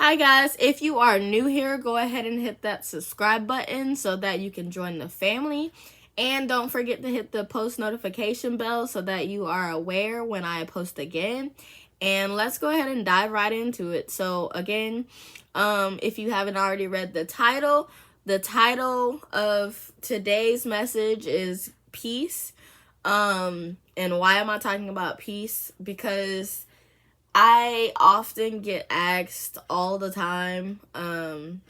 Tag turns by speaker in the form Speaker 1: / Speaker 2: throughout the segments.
Speaker 1: Hi guys, if you are new here, go ahead and hit that subscribe button so that you can join the family. And don't forget to hit the post notification bell so that you are aware when I post again. And let's go ahead and dive right into it. So again, if you haven't already read the title of today's message is peace. And why am I talking about peace? Because I often get asked all the time,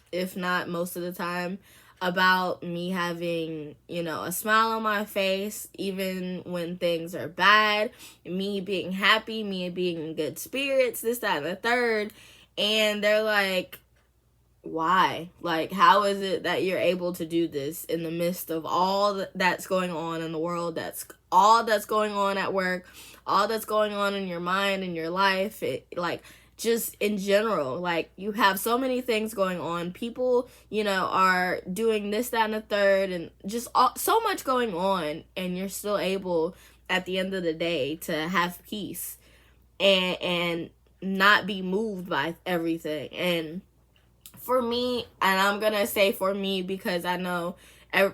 Speaker 1: if not most of the time, about me having, a smile on my face, even when things are bad, me being happy, me being in good spirits, this, that, and the third. And they're like, why? Like, how is it that you're able to do this in the midst of all that's going on in the world, that's going on at work, all that's going on in your mind and your life, just in general, like, you have so many things going on. People, are doing this, that, and the third, and just so much going on, and you're still able, at the end of the day, to have peace and not be moved by everything. And for me, and I'm gonna say for me because I know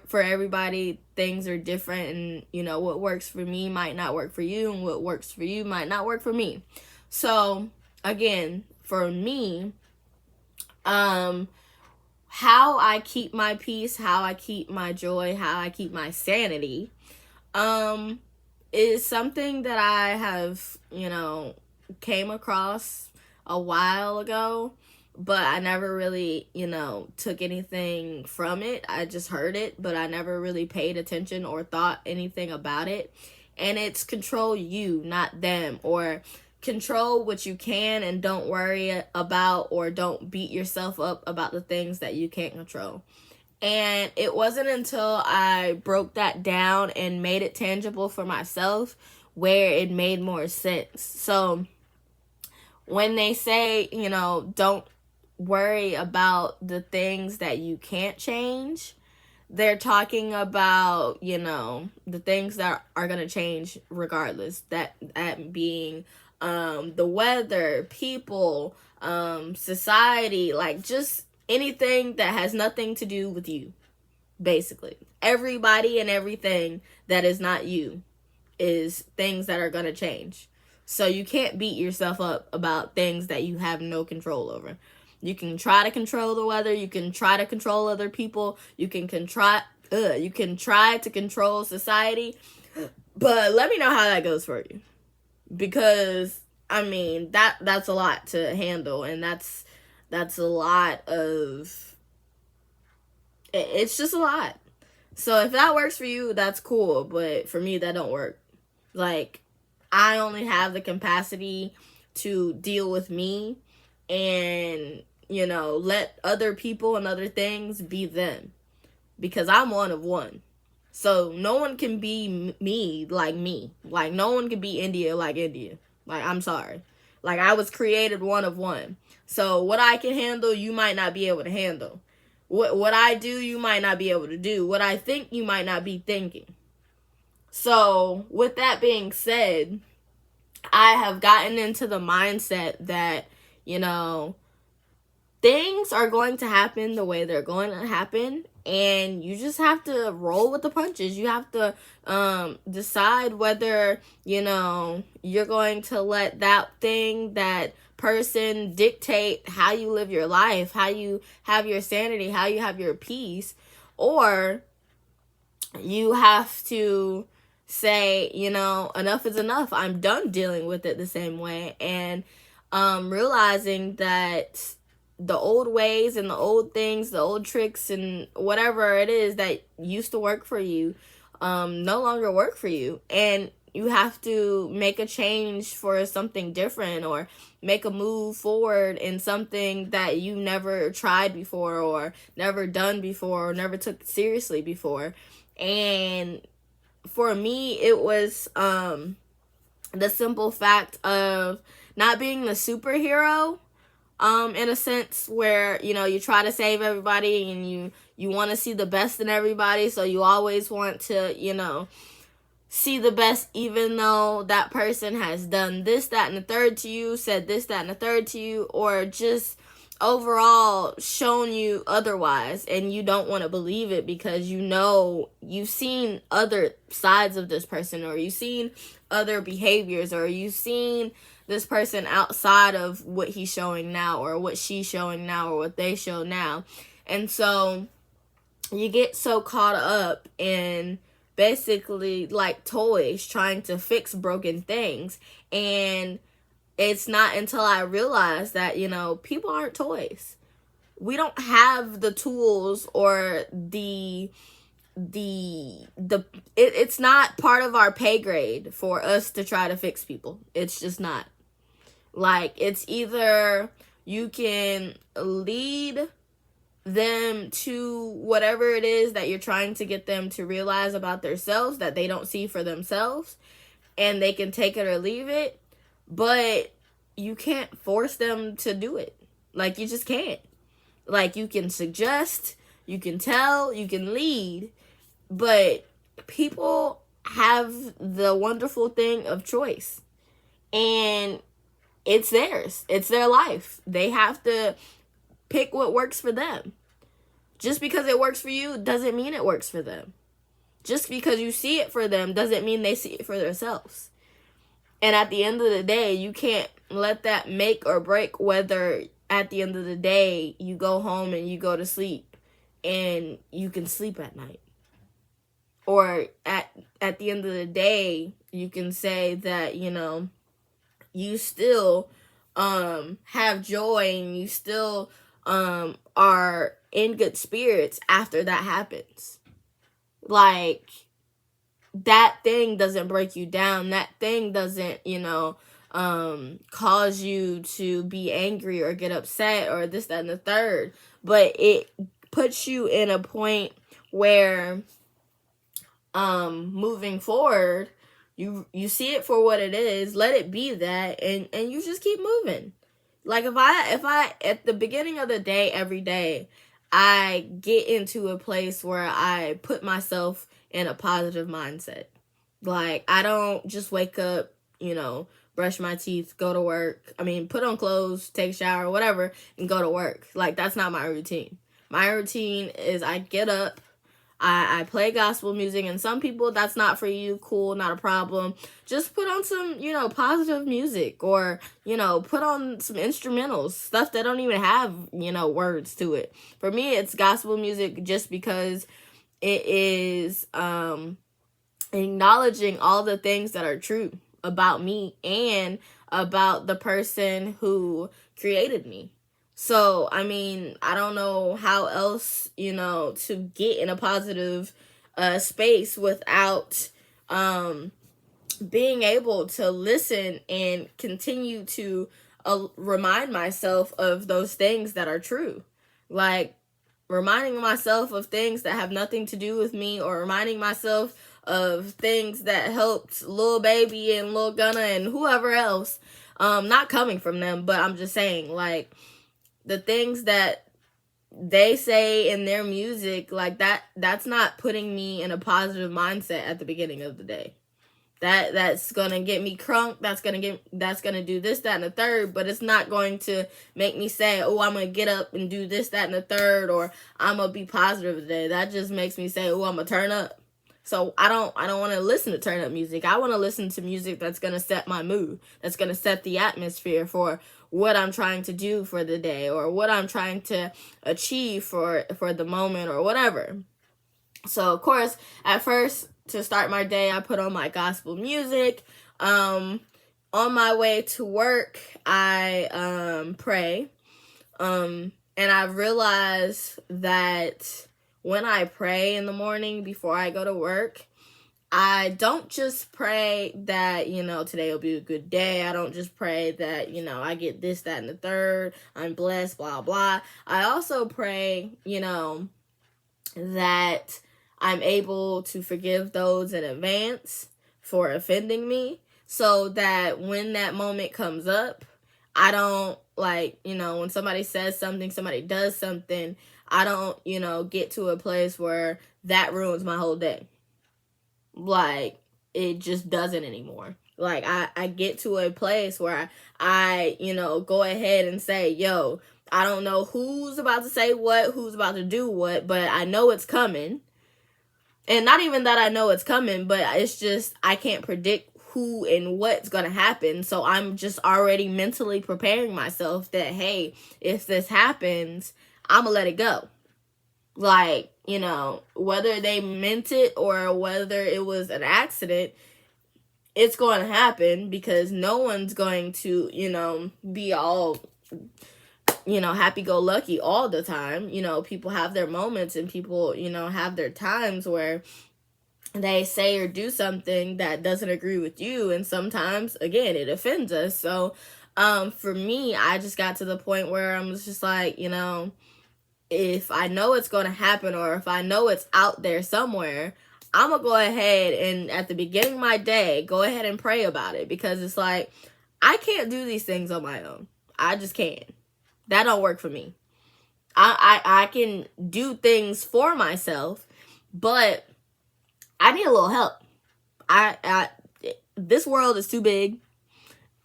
Speaker 1: for everybody things are different, and what works for me might not work for you, and what works for you might not work for me. So again, for me, how I keep my peace, how I keep my joy, how I keep my sanity, is something that I have, came across a while ago, but I never really, took anything from it. I just heard it, but I never really paid attention or thought anything about it. And it's control you, not them, or control what you can and don't worry about, or don't beat yourself up about the things that you can't control. And it wasn't until I broke that down and made it tangible for myself where it made more sense. So when they say, don't worry about the things that you can't change, they're talking about, the things that are going to change regardless. That being the weather, people, society, like just anything that has nothing to do with you, basically. Everybody and everything that is not you is things that are going to change. So you can't beat yourself up about things that you have no control over. You can try to control the weather. You can try to control other people. You can try to control society. But let me know how that goes for you. Because, that's a lot to handle. And that's a lot of... It's just a lot. So if that works for you, that's cool. But for me, that don't work. Like, I only have the capacity to deal with me and, let other people and other things be them. Because I'm one of one. So no one can be me like me. Like, no one can be India like India. Like, I'm sorry. Like, I was created one of one. So what I can handle, you might not be able to handle. What I do, you might not be able to do. What I think, you might not be thinking. So with that being said, I have gotten into the mindset that, things are going to happen the way they're going to happen, and you just have to roll with the punches. You have to decide whether, you're going to let that thing, that person dictate how you live your life, how you have your sanity, how you have your peace, or you have to say, enough is enough. I'm done dealing with it the same way. And realizing that the old ways and the old things, the old tricks and whatever it is that used to work for you, no longer work for you. And you have to make a change for something different, or make a move forward in something that you never tried before, or never done before, or never took seriously before. And for me, it was the simple fact of not being the superhero, in a sense where, you try to save everybody, and you want to see the best in everybody. So you always want to, see the best, even though that person has done this, that, and the third to you, said this, that, and the third to you, or just overall shown you otherwise, and you don't want to believe it because you know you've seen other sides of this person, or you've seen other behaviors, or you've seen this person outside of what he's showing now, or what she's showing now, or what they show now. And so you get so caught up in basically like toys trying to fix broken things. And it's not until I realized that, you know, people aren't toys. We don't have the tools or it's not part of our pay grade for us to try to fix people. It's just not. Like, it's either you can lead them to whatever it is that you're trying to get them to realize about themselves that they don't see for themselves, and they can take it or leave it, but you can't force them to do it. Like, you just can't. Like, you can suggest, you can tell, you can lead, but people have the wonderful thing of choice, and it's theirs. It's their life. They have to pick what works for them. Just because it works for you doesn't mean it works for them. Just because you see it for them doesn't mean they see it for themselves. And at the end of the day, you can't let that make or break whether at the end of the day you go home and you go to sleep and you can sleep at night. Or at the end of the day, you can say that, you know, you still have joy, and you still are in good spirits after that happens. Like, that thing doesn't break you down. That thing doesn't, you know, cause you to be angry or get upset or this, that, and the third. But it puts you in a point where moving forward, you see it for what it is, let it be that, and you just keep moving. Like, if I at the beginning of the day, every day, I get into a place where I put myself in a positive mindset. Like, I don't just wake up, you know, brush my teeth, go to work. I mean, put on clothes, take a shower, whatever, and go to work. Like, that's not my routine. My routine is I get up, I play gospel music, and some people, that's not for you. Cool, not a problem. Just put on some, you know, positive music, or, you know, put on some instrumentals, stuff that don't even have, you know, words to it. For me, it's gospel music just because it is acknowledging all the things that are true about me and about the person who created me. So, I mean, I don't know how else, you know, to get in a positive space without being able to listen and continue to remind myself of those things that are true. Like, reminding myself of things that have nothing to do with me, or reminding myself of things that helped Lil Baby and Lil Gunna and whoever else. Not coming from them, but I'm just saying, like, the things that they say in their music, like, that's not putting me in a positive mindset at the beginning of the day. That's gonna get me crunk, that's gonna do this, that, and the third, but it's not going to make me say, oh, I'm gonna get up and do this, that, and the third, or I'm gonna be positive today. That just makes me say, oh, I'm gonna turn up. So I don't want to listen to turn up music. I want to listen to music that's going to set my mood, that's going to set the atmosphere for what I'm trying to do for the day, or what I'm trying to achieve for the moment, or whatever. So, of course, at first, to start my day, I put on my gospel music. On my way to work, I pray. And I realized that when I pray in the morning before I go to work, I don't just pray that, you know, today will be a good day. I don't just pray that, you know, I get this, that, and the third. I'm blessed, blah, blah. I also pray, you know, that I'm able to forgive those in advance for offending me, so that when that moment comes up, I don't, like, you know, when somebody says something, somebody does something, I don't, you know, get to a place where that ruins my whole day. Like, it just doesn't anymore. Like, I get to a place where I, you know, go ahead and say, yo, I don't know who's about to say what, who's about to do what, but I know it's coming. And not even that I know it's coming, but it's just I can't predict who and what's going to happen. So I'm just already mentally preparing myself that, hey, if this happens, I'm going to let it go. Like, you know, whether they meant it or whether it was an accident, it's going to happen because no one's going to, you know, be all, you know, happy-go-lucky all the time. You know, people have their moments and people, you know, have their times where they say or do something that doesn't agree with you, and sometimes, again, it offends us. So for me, I just got to the point where I'm just like, you know, if I know it's going to happen or if I know it's out there somewhere, I'm going to go ahead and at the beginning of my day, go ahead and pray about it, because it's like, I can't do these things on my own. I just can't. That don't work for me. I can do things for myself, but I need a little help. This world is too big.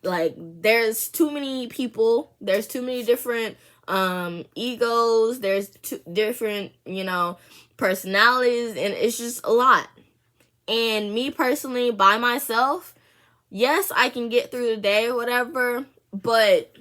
Speaker 1: Like, there's too many people. There's too many different egos. There's different, you know, personalities, and it's just a lot. And me personally, by myself, yes, I can get through the day or whatever, but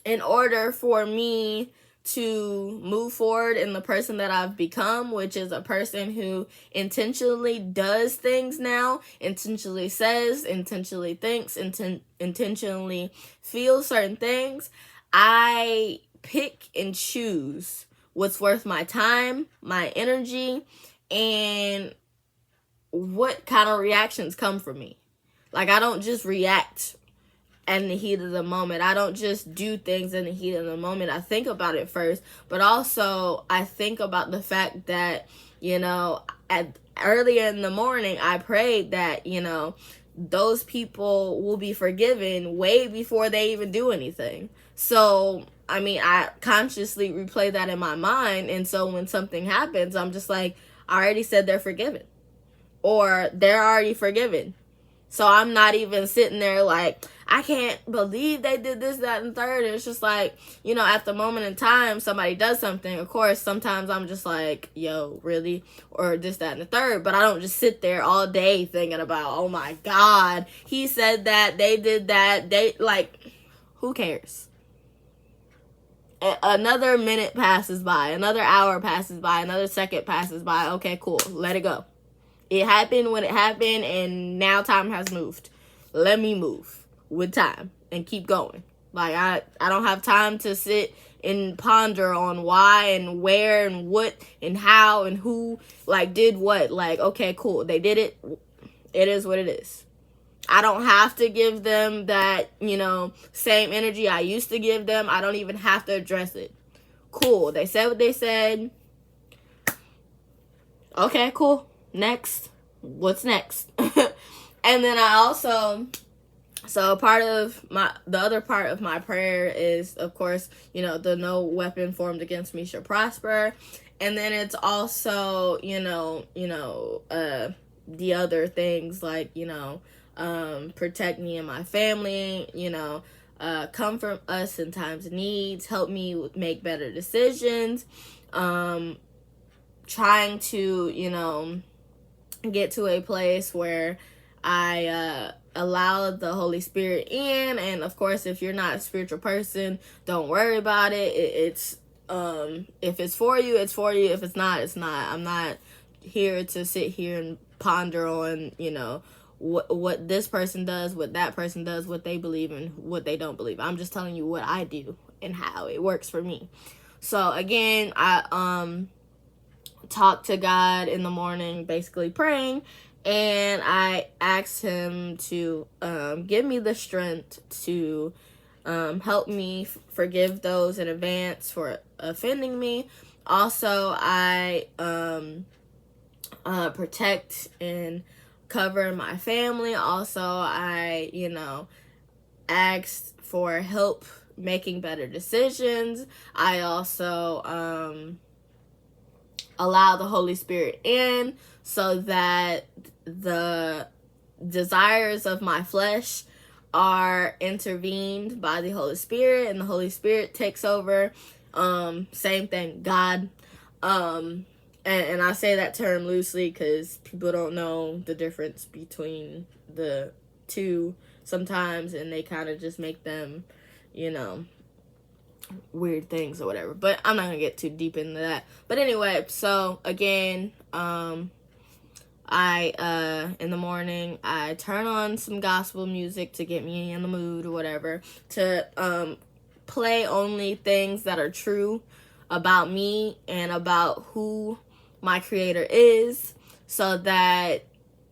Speaker 1: in order for me to move forward in the person that I've become, which is a person who intentionally does things now, intentionally says, intentionally thinks, intentionally feels certain things, I pick and choose what's worth my time, my energy, and what kind of reactions come from me. Like, I don't just react in the heat of the moment. I don't just do things in the heat of the moment. I think about it first, but also I think about the fact that, you know, earlier in the morning, I prayed that, you know, those people will be forgiven way before they even do anything. So, I mean, I consciously replay that in my mind. And so when something happens, I'm just like, I already said they're forgiven, or they're already forgiven. So I'm not even sitting there like, I can't believe they did this, that, and third. And it's just like, you know, at the moment in time, somebody does something. Of course, sometimes I'm just like, yo, really? Or this, that, and the third. But I don't just sit there all day thinking about, oh my God, he said that, they did that. They, like, who cares? Another minute passes by, another hour passes by, another second passes by. Okay, cool. Let it go. It happened when it happened, and now time has moved. Let me move with time and keep going. Like, I don't have time to sit and ponder on why and where and what and how and who, like, did what. Like, okay, cool. They did it. It is what it is. I don't have to give them that, you know, same energy I used to give them. I don't even have to address it. Cool. They said what they said. Okay, cool. Next. What's next? And then I also, so the other part of my prayer is, of course, you know, the no weapon formed against me shall prosper. And then it's also, you know, the other things like, you know, protect me and my family, you know, comfort us in times of needs, help me make better decisions, trying to, you know, get to a place where I allow the Holy Spirit in. And of course, if you're not a spiritual person, don't worry about it. It's if it's for you, it's for you. If it's not, it's not. I'm not here to sit here and ponder on, you know, what this person does, what that person does, what they believe and what they don't believe. I'm just telling you what I do and how it works for me. So again, I talk to God in the morning, basically praying, and I asked him to give me the strength to help me forgive those in advance for offending me. Also, I protect and cover my family. Also, I, you know, asked for help making better decisions. I also allow the Holy Spirit in so that the desires of my flesh are intervened by the Holy Spirit, and the Holy Spirit takes over. Same thing, God. And I say that term loosely because people don't know the difference between the two sometimes, and they kind of just make them, weird things or whatever. But I'm not gonna get too deep into that. But anyway, so again, I in the morning I turn on some gospel music to get me in the mood or whatever, to play only things that are true about me and about who my creator is, so that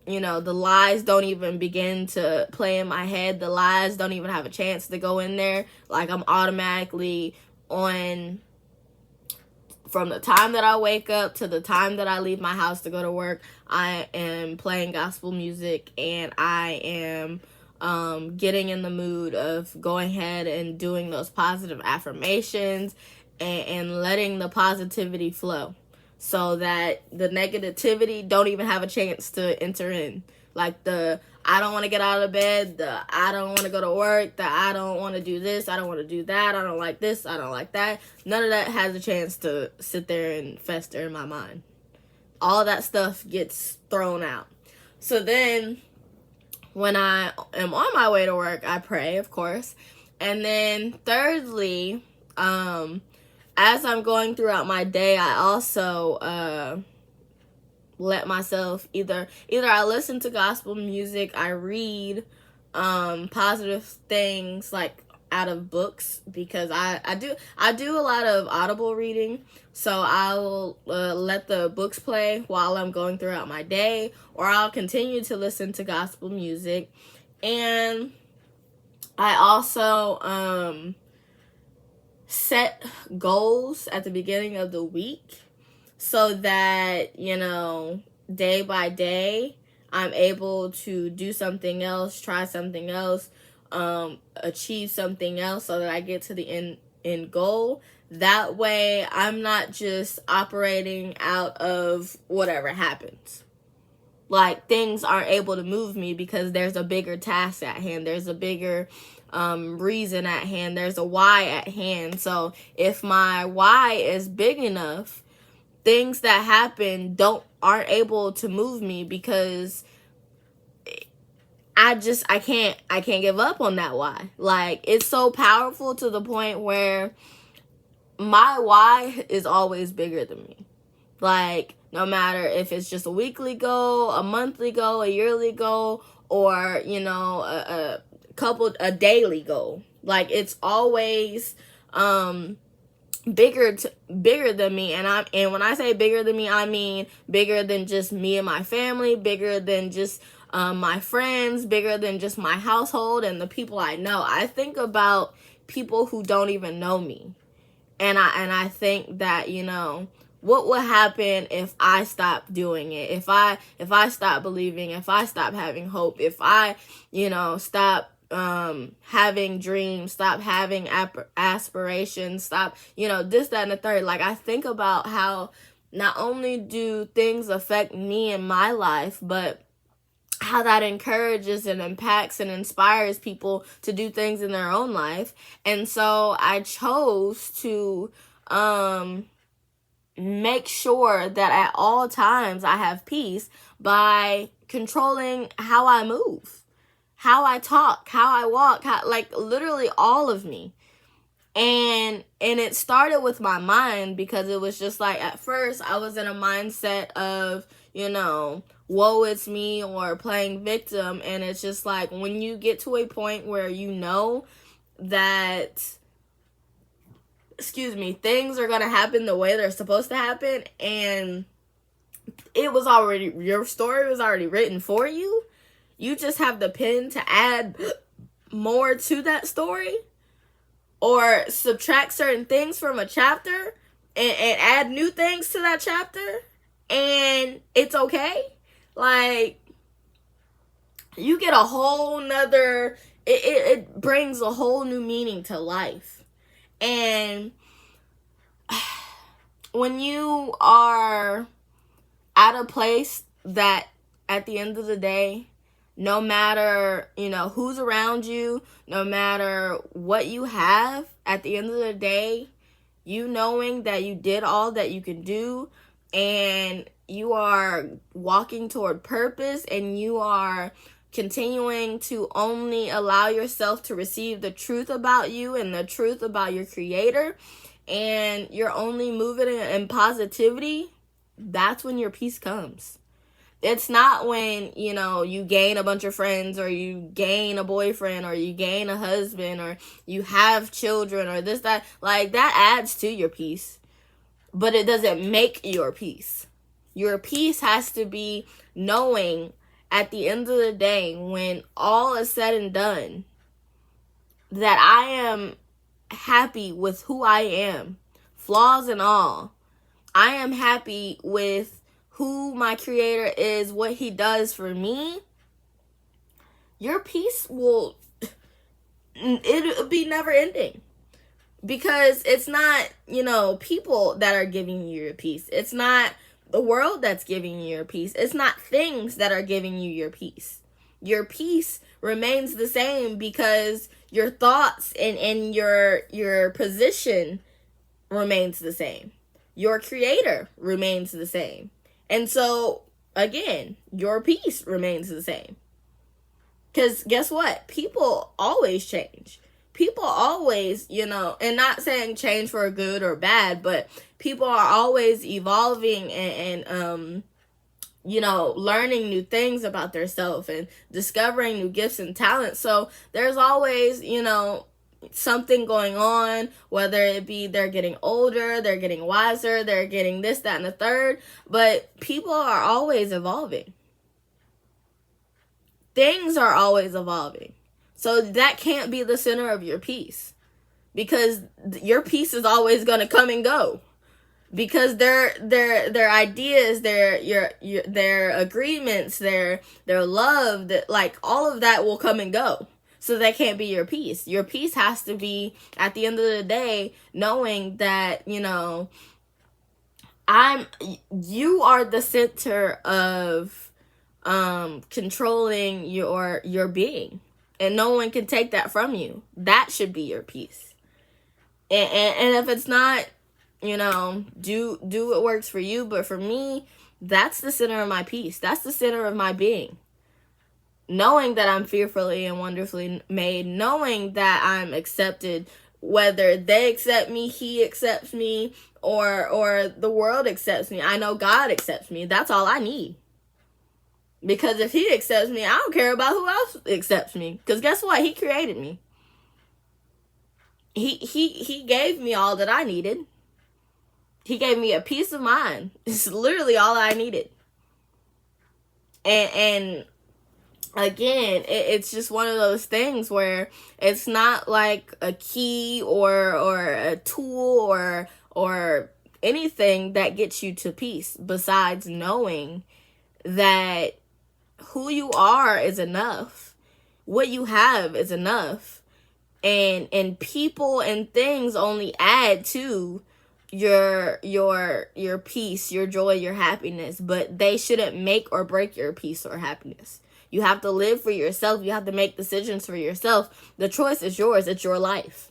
Speaker 1: the lies don't even begin to play in my head. The lies don't even have a chance to go in there. Like, I'm automatically on from the time that I wake up to the time that I leave my house to go to work. I am playing gospel music, and I am getting in the mood of going ahead and doing those positive affirmations and letting the positivity flow, so that the negativity don't even have a chance to enter in. Like the I don't want to get out of bed, the I don't want to go to work, the I don't want to do this, I don't want to do that, I don't like this, I don't like that. None of that has a chance to sit there and fester in my mind. All that stuff gets thrown out. So then when I am on my way to work, I pray, of course. And then thirdly, as I'm going throughout my day, I also let myself either I listen to gospel music, I read positive things like out of books, because I do a lot of audible reading. So I'll let the books play while I'm going throughout my day, or I'll continue to listen to gospel music. And I also set goals at the beginning of the week, so that, day by day, I'm able to do something else, try something else, achieve something else, so that I get to the end goal. That way, I'm not just operating out of whatever happens. Like, things aren't able to move me because there's a bigger task at hand. There's a bigger reason at hand. There's a why at hand. So if my why is big enough, things that happen aren't able to move me, because I can't give up on that why. Like, it's so powerful to the point where my why is always bigger than me. Like, no matter if it's just a weekly goal, a monthly goal, a yearly goal, or a daily goal. Like, it's always bigger than me. And when I say bigger than me, I mean bigger than just me and my family, bigger than just my friends, bigger than just my household and the people I know. I think about people who don't even know me, and I think that, what would happen if I stopped doing it? If I stopped believing, if I stopped having hope, if I, stop having dreams, stop having aspirations, stop, this, that, and the third. Like, I think about how not only do things affect me in my life, but how that encourages and impacts and inspires people to do things in their own life. And so I chose to make sure that at all times I have peace by controlling how I move, how I talk, how I walk, like literally all of me. And it started with my mind, because it was just like, at first I was in a mindset of, woe it's me, or playing victim. And it's just like, when you get to a point where that things are gonna happen the way they're supposed to happen, and your story was already written for you. You just have the pen to add more to that story, or subtract certain things from a chapter and add new things to that chapter, and it's okay. Like, you get a whole nother, it brings a whole new meaning to life. And when you are at a place that at the end of the day, no matter, who's around you, no matter what you have, at the end of the day, you knowing that you did all that you can do, and you are walking toward purpose, and you are continuing to only allow yourself to receive the truth about you and the truth about your creator, and you're only moving in positivity, that's when your peace comes. It's not when, you gain a bunch of friends, or you gain a boyfriend, or you gain a husband, or you have children, or this, that. Like, that adds to your peace, but it doesn't make your peace. Your peace has to be knowing at the end of the day, when all is said and done, that I am happy with who I am, flaws and all. I am happy with who my creator is, what he does for me. Your peace it'll be never ending, because it's not, people that are giving you your peace. It's not the world that's giving you your peace. It's not things that are giving you your peace. Your peace remains the same, because your thoughts and your position remains the same. Your creator remains the same. And so, again, your peace remains the same. Because guess what? People always change. People always, and not saying change for good or bad, but people are always evolving and learning new things about themselves and discovering new gifts and talents. So there's always, something going on, whether it be they're getting older, they're getting wiser, they're getting this, that, and the third. But people are always evolving. Things are always evolving. So that can't be the center of your peace, because your peace is always going to come and go, because their ideas, their agreements, their love, that, like, all of that will come and go. So that can't be your peace. Your peace has to be, at the end of the day, knowing that, you are the center of controlling your being, and no one can take that from you. That should be your peace. And if it's not, do what works for you. But for me, that's the center of my peace. That's the center of my being. Knowing that I'm fearfully and wonderfully made, knowing that I'm accepted, whether they accept me, he accepts me, or the world accepts me. I know God accepts me. That's all I need. Because if he accepts me, I don't care about who else accepts me. Because guess what? He created me. He gave me all that I needed. He gave me a peace of mind. It's literally all I needed. And again, it's just one of those things where it's not like a key or a tool or anything that gets you to peace, besides knowing that who you are is enough. What you have is enough. And people and things only add to your peace, your joy, your happiness, but they shouldn't make or break your peace or happiness. You have to live for yourself. You have to make decisions for yourself. The choice is yours. It's your life.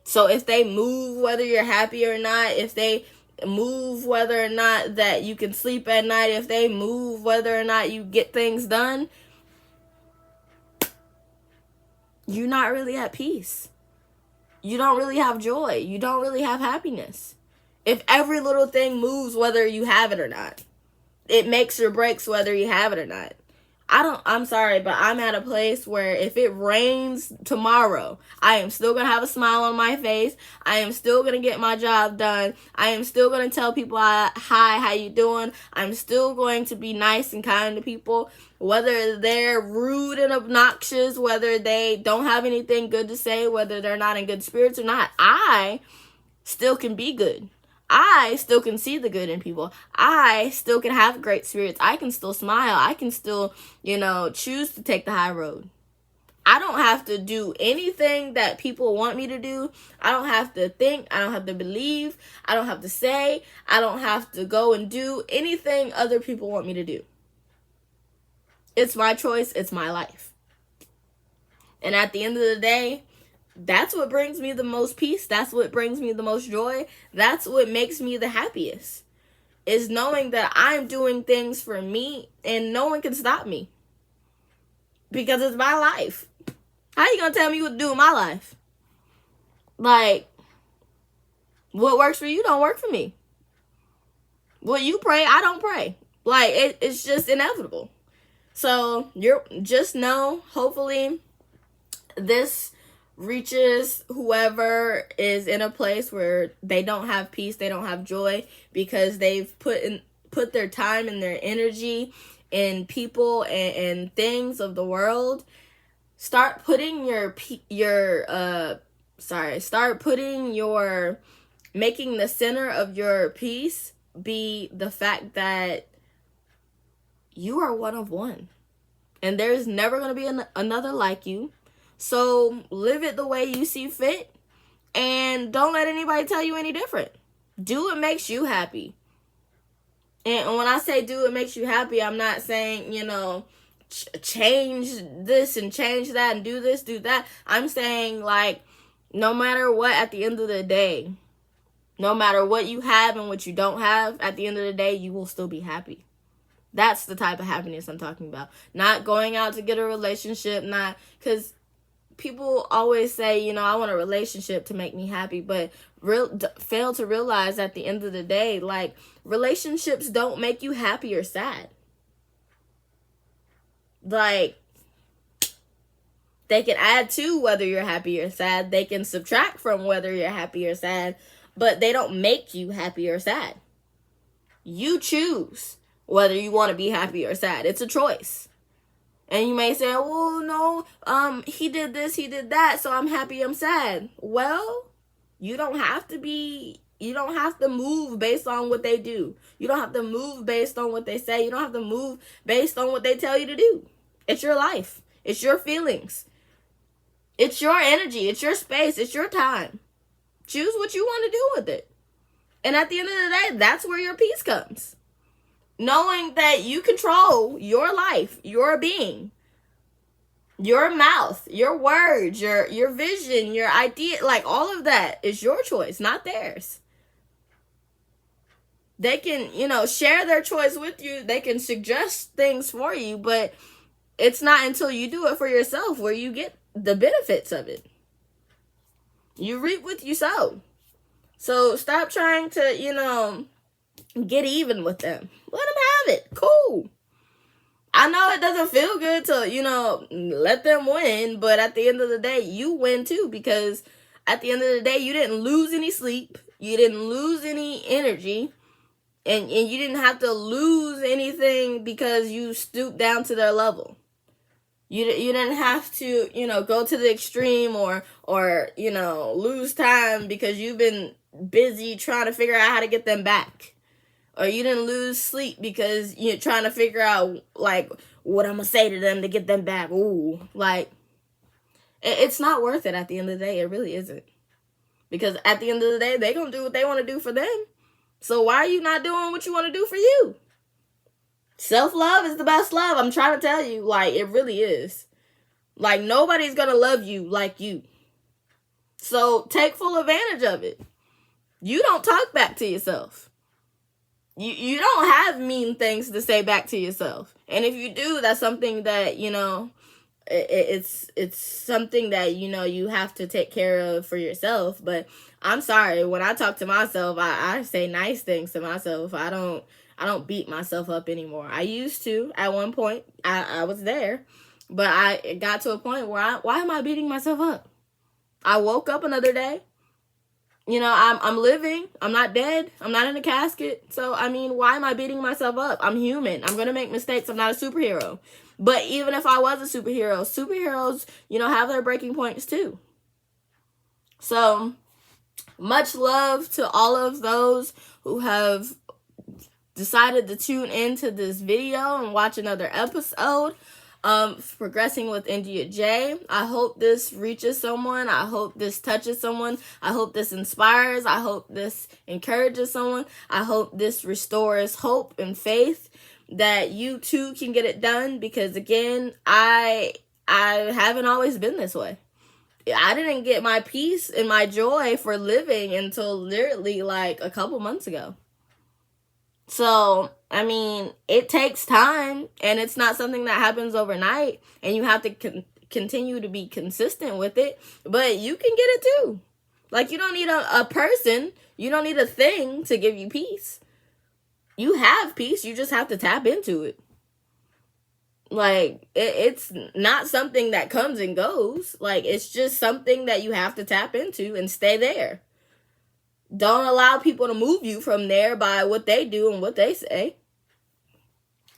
Speaker 1: So if they move whether you're happy or not, if they move whether or not that you can sleep at night, if they move whether or not you get things done, you're not really at peace. You don't really have joy. You don't really have happiness. If every little thing moves whether you have it or not, it makes or breaks whether you have it or not. I'm sorry, but I'm at a place where if it rains tomorrow, I am still going to have a smile on my face. I am still going to get my job done. I am still going to tell people, hi, how you doing? I'm still going to be nice and kind to people, whether they're rude and obnoxious, whether they don't have anything good to say, whether they're not in good spirits or not. I still can be good. I still can see the good in people. I still can have great spirits. I can still smile. I can still, choose to take the high road. I don't have to do anything that people want me to do. I don't have to think. I don't have to believe. I don't have to say. I don't have to go and do anything other people want me to do. It's my choice. It's my life. And at the end of the day, that's what brings me the most peace. That's what brings me the most joy. That's what makes me the happiest. Is knowing that I'm doing things for me and no one can stop me. Because it's my life. How you gonna tell me what to do in my life? Like, what works for you don't work for me. What you pray, I don't pray. Like, it's just inevitable. So, just know, hopefully, this reaches whoever is in a place where they don't have peace, they don't have joy, because they've put their time and their energy in people and things of the world. Start putting making the center of your peace be the fact that you are one of one. And there's never going to be another like you. So live it the way you see fit. And don't let anybody tell you any different. Do what makes you happy. And when I say do what makes you happy, I'm not saying, change this and change that and do this, do that. I'm saying, like, no matter what, at the end of the day, no matter what you have and what you don't have, at the end of the day, you will still be happy. That's the type of happiness I'm talking about. Not going out to get a relationship, because people always say, I want a relationship to make me happy, but fail to realize at the end of the day, like, relationships don't make you happy or sad. Like, they can add to whether you're happy or sad. They can subtract from whether you're happy or sad, but they don't make you happy or sad. You choose whether you want to be happy or sad. It's a choice. And you may say, well, no, he did this, he did that, so I'm happy, I'm sad. Well, you don't have to move based on what they do. You don't have to move based on what they say. You don't have to move based on what they tell you to do. It's your life. It's your feelings. It's your energy. It's your space. It's your time. Choose what you want to do with it. And at the end of the day, that's where your peace comes. Knowing that you control your life, your being, your mouth, your words, your vision, your idea, like, all of that is your choice, not theirs. They can, share their choice with you. They can suggest things for you, but it's not until you do it for yourself where you get the benefits of it. You reap what you sow. So stop trying to, get even with them. Let them have it. Cool. I know it doesn't feel good to, let them win, but at the end of the day, you win too, because at the end of the day, you didn't lose any sleep. You didn't lose any energy. And you didn't have to lose anything because you stooped down to their level. You didn't have to, go to the extreme or lose time because you've been busy trying to figure out how to get them back. Or you didn't lose sleep because you're trying to figure out, like, what I'm going to say to them to get them back. Ooh, like, it's not worth it at the end of the day. It really isn't. Because at the end of the day, they're going to do what they want to do for them. So why are you not doing what you want to do for you? Self-love is the best love. I'm trying to tell you, like, it really is. Like, nobody's going to love you like you. So take full advantage of it. You don't talk back to yourself. You don't have mean things to say back to yourself. And if you do, that's something that, it's something that, you have to take care of for yourself. But I'm sorry, when I talk to myself, I say nice things to myself. I don't beat myself up anymore. I used to at one point. I was there, but I got to a point where why am I beating myself up? I woke up another day. I'm living. I'm not dead. I'm not in a casket. So, why am I beating myself up? I'm human. I'm going to make mistakes. I'm not a superhero. But even if I was a superhero, superheroes, have their breaking points too. So, much love to all of those who have decided to tune into this video and watch another episode of Progressing with India J. I hope this reaches someone. I hope this touches someone. I hope this inspires. I hope this encourages someone. I hope this restores hope and faith that you too can get it done, because again, I haven't always been this way. I didn't get my peace and my joy for living until literally like a couple months ago. So, I mean, it takes time, and it's not something that happens overnight, and you have to continue to be consistent with it, but you can get it too. Like, you don't need a person, you don't need a thing to give you peace. You have peace, you just have to tap into it. Like, it's not something that comes and goes. Like, it's just something that you have to tap into and stay there. Don't allow people to move you from there by what they do and what they say.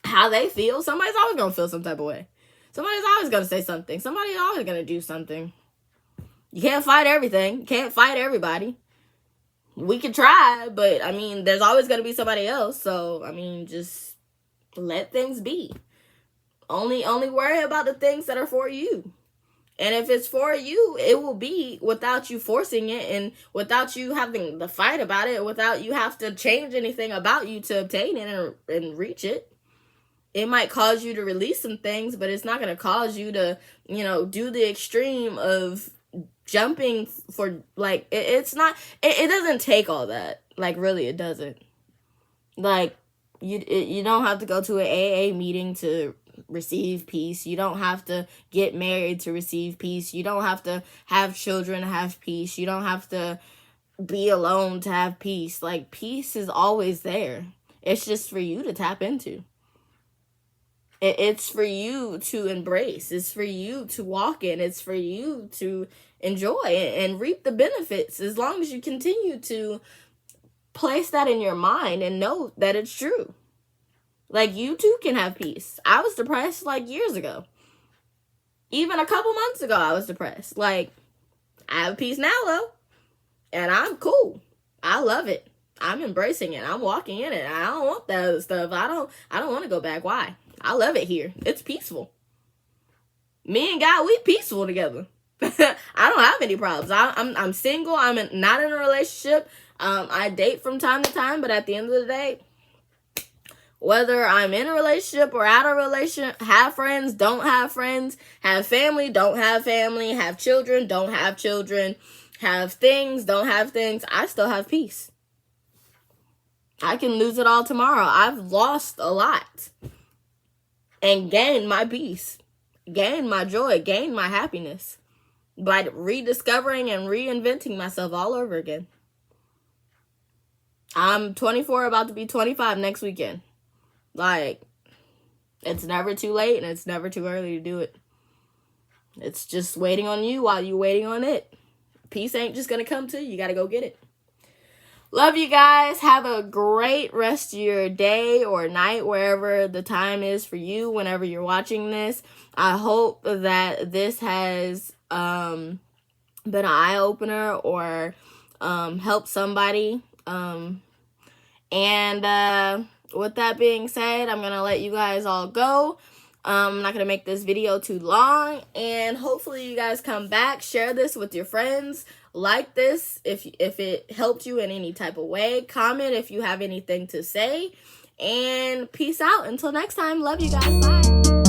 Speaker 1: How they feel. Somebody's always going to feel some type of way. Somebody's always going to say something. Somebody's always going to do something. You can't fight everything. You can't fight everybody. We can try, but, I mean, there's always going to be somebody else. So, I mean, just let things be. Only worry about the things that are for you. And if it's for you, it will be without you forcing it, and without you having to fight about it, without you have to change anything about you to obtain it and reach it. It might cause you to release some things, but it's not going to cause you to, do the extreme of jumping for, like, it doesn't take all that. Like, really, it doesn't. Like, you don't have to go to an AA meeting to receive peace. You don't have to get married to receive peace. You don't have to have children to have peace. You don't have to be alone to have peace. Like, peace is always there. It's just for you to tap into. It's for you to embrace. It's for you to walk in. It's for you to enjoy and reap the benefits, as long as you continue to place that in your mind and know that it's true. Like, you too can have peace. I was depressed like years ago. Even a couple months ago, I was depressed. Like, I have peace now though. And I'm cool. I love it. I'm embracing it. I'm walking in it. I don't want that other stuff. I don't want to go back. Why? I love it here. It's peaceful. Me and God, we peaceful together. I don't have any problems. I'm single. I'm not in a relationship. I date from time to time, but at the end of the day, whether I'm in a relationship or out of a relationship, have friends, don't have friends, have family, don't have family, have children, don't have children, have things, don't have things, I still have peace. I can lose it all tomorrow. I've lost a lot and gained my peace, gained my joy, gained my happiness by rediscovering and reinventing myself all over again. I'm 24, about to be 25 next weekend. Like, it's never too late and it's never too early to do it. It's just waiting on you while you're waiting on it. Peace ain't just gonna come to you. You gotta go get it. Love you guys. Have a great rest of your day or night, wherever the time is for you, whenever you're watching this. I hope that this has been an eye-opener or helped somebody. With that being said, I'm going to let you guys all go. I'm not going to make this video too long, and hopefully you guys come back, share this with your friends, like this if it helped you in any type of way, comment if you have anything to say, and peace out. Until next time, love you guys, bye.